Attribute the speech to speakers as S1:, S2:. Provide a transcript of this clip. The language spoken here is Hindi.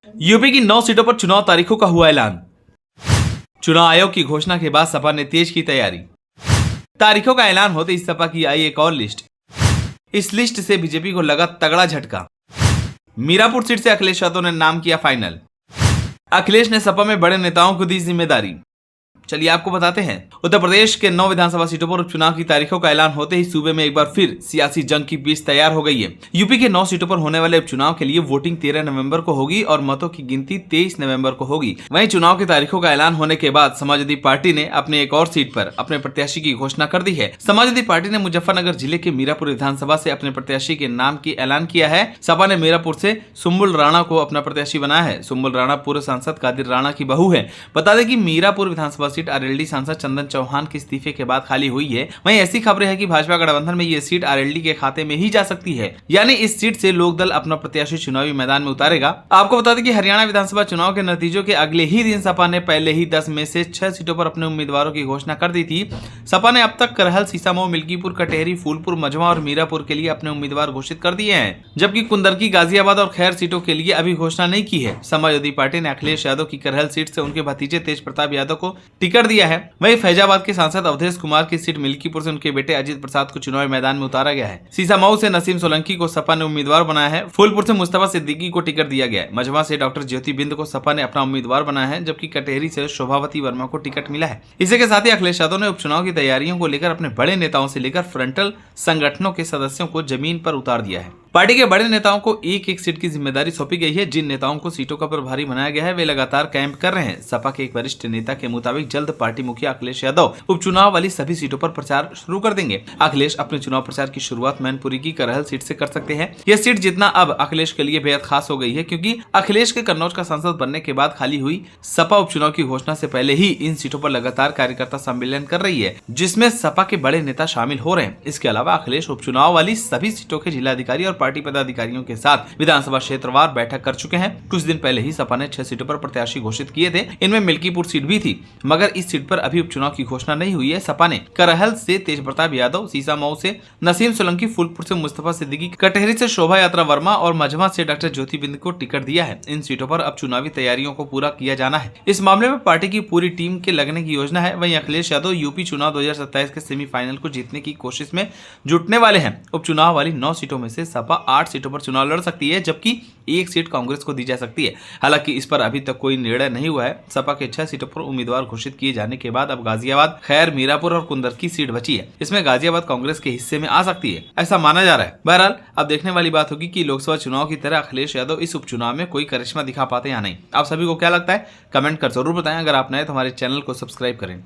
S1: यूपी की 9 सीटों पर चुनाव तारीखों का हुआ ऐलान। चुनाव आयोग की घोषणा के बाद सपा ने तेज की तैयारी। तारीखों का ऐलान होते ही सपा की आई एक और लिस्ट। इस लिस्ट से बीजेपी को लगा तगड़ा झटका। मीरापुर सीट से अखिलेश यादव ने नाम किया फाइनल। अखिलेश ने सपा में बड़े नेताओं को दी जिम्मेदारी। चलिए आपको बताते हैं। उत्तर प्रदेश के 9 विधानसभा सीटों पर उपचुनाव की तारीखों का ऐलान होते ही सूबे में एक बार फिर सियासी जंग की बीच तैयार हो गई है। यूपी के 9 सीटों पर होने वाले उपचुनाव के लिए वोटिंग 13 नवंबर को होगी और मतों की गिनती 23 नवंबर को होगी। वहीं चुनाव की तारीखों का ऐलान होने के बाद समाजवादी पार्टी ने अपने एक और सीट पर अपने प्रत्याशी की घोषणा कर दी है। समाजवादी पार्टी ने मुजफ्फरनगर जिले के मीरापुर विधानसभा से अपने प्रत्याशी के नाम की ऐलान किया है। सपा ने मीरापुर से सुम्बुल राणा को अपना प्रत्याशी बनाया है। सुम्बुल राणा पूर्व सांसद कादिर राणा की बहू है। बता दें कि मीरापुर विधानसभा सीट आरएलडी सांसद चंदन चौहान के इस्तीफे के बाद खाली हुई है। वहीं ऐसी खबरें हैं कि भाजपा गठबंधन में ये सीट आरएलडी के खाते में ही जा सकती है, यानी इस सीट से लोकदल अपना प्रत्याशी चुनावी मैदान में उतारेगा। आपको बता दें कि हरियाणा विधानसभा चुनाव के नतीजों के अगले ही दिन सपा ने पहले ही 10 में से 6 सीटों पर अपने उम्मीदवारों की घोषणा कर दी थी। सपा ने अब तक करहल, सीसामऊ, मिल्कीपुर, कटेहरी, फूलपुर, मझवा और मीरापुर के लिए अपने उम्मीदवार घोषित कर दिए हैं, जबकि कुंदरकी, गाजियाबाद और खैर सीटों के लिए अभी घोषणा नहीं की है। समाजवादी पार्टी ने अखिलेश यादव की करहल सीट से उनके भतीजे तेज प्रताप यादव को टिकट दिया है। वहीं फैजाबाद के सांसद अवधेश कुमार की सीट मिल्कीपुर से उनके बेटे अजीत प्रसाद को चुनावी मैदान में उतारा गया है। सीसामऊ से नसीम सोलंकी को सपा ने उम्मीदवार बनाया है। फूलपुर से मुस्तफा सिद्दीकी को टिकट दिया गया है। मझवा से डॉक्टर ज्योति बिंद को सपा ने अपना उम्मीदवार बनाया है, जबकि कटेहरी से शोभावती वर्मा को टिकट मिला है। इसी के साथ ही अखिलेश यादव ने उपचुनाव की तैयारियों को लेकर अपने बड़े नेताओं से लेकर फ्रंटल संगठनों के सदस्यों को जमीन पर उतार दिया है। पार्टी के बड़े नेताओं को एक एक सीट की जिम्मेदारी सौंपी गई है। जिन नेताओं को सीटों का प्रभारी बनाया गया है वे लगातार कैंप कर रहे हैं। सपा के एक वरिष्ठ नेता के मुताबिक जल्द पार्टी मुखिया अखिलेश यादव उपचुनाव वाली सभी सीटों पर प्रचार शुरू कर देंगे। अखिलेश अपने चुनाव प्रचार की शुरुआत मैनपुरी की करहल सीट से कर सकते हैं। यह सीट जितना अब अखिलेश के लिए बेहद खास हो गई है, क्योंकि अखिलेश के कन्नौज का सांसद बनने के बाद खाली हुई सपा उपचुनाव की घोषणा से पहले ही इन सीटों पर लगातार कार्यकर्ता सम्मेलन कर रही है, जिसमें सपा के बड़े नेता शामिल हो रहे हैं। इसके अलावा अखिलेश उपचुनाव वाली सभी सीटों के जिलाधिकारी और पार्टी पदाधिकारियों के साथ विधानसभा क्षेत्रवार बैठक कर चुके हैं। कुछ दिन पहले ही सपा ने 6 सीटों पर प्रत्याशी घोषित किए थे। इनमें मिल्कीपुर सीट भी थी, मगर इस सीट पर अभी उपचुनाव की घोषणा नहीं हुई है। सपा ने करहल से तेज प्रताप यादव, सीसामऊ से नसीम सोलंकी, फूलपुर से मुस्तफा सिद्दीकी, कटेहरी से शोभा यात्रा वर्मा और मझवा से डॉक्टर ज्योति बिंद को टिकट दिया है। इन सीटों पर अब चुनावी तैयारियों को पूरा किया जाना है। इस मामले में पार्टी की पूरी टीम के लगने की योजना है। वहीं अखिलेश यादव यूपी चुनाव 2027 के सेमीफाइनल को जीतने की कोशिश में जुटने वाले हैं। उपचुनाव वाली 9 सीटों में से सपा 8 सीटों पर चुनाव लड़ सकती है, जबकि एक सीट कांग्रेस को दी जा सकती है। हालांकि इस पर अभी तक कोई निर्णय नहीं हुआ है। सपा के 6 सीटों पर उम्मीदवार घोषित किए जाने के बाद अब गाजियाबाद, खैर, मीरापुर और कुंदर की सीट बची है। इसमें गाजियाबाद कांग्रेस के हिस्से में आ सकती है, ऐसा माना जा रहा है। बहरहाल अब देखने वाली बात होगी कि लोकसभा चुनाव की तरह अखिलेश यादव इस उपचुनाव में कोई करिश्मा दिखा पाते या नहीं। आप सभी को क्या लगता है, कमेंट कर जरूर बताएं। अगर आप नए तो हमारे चैनल को सब्सक्राइब करें।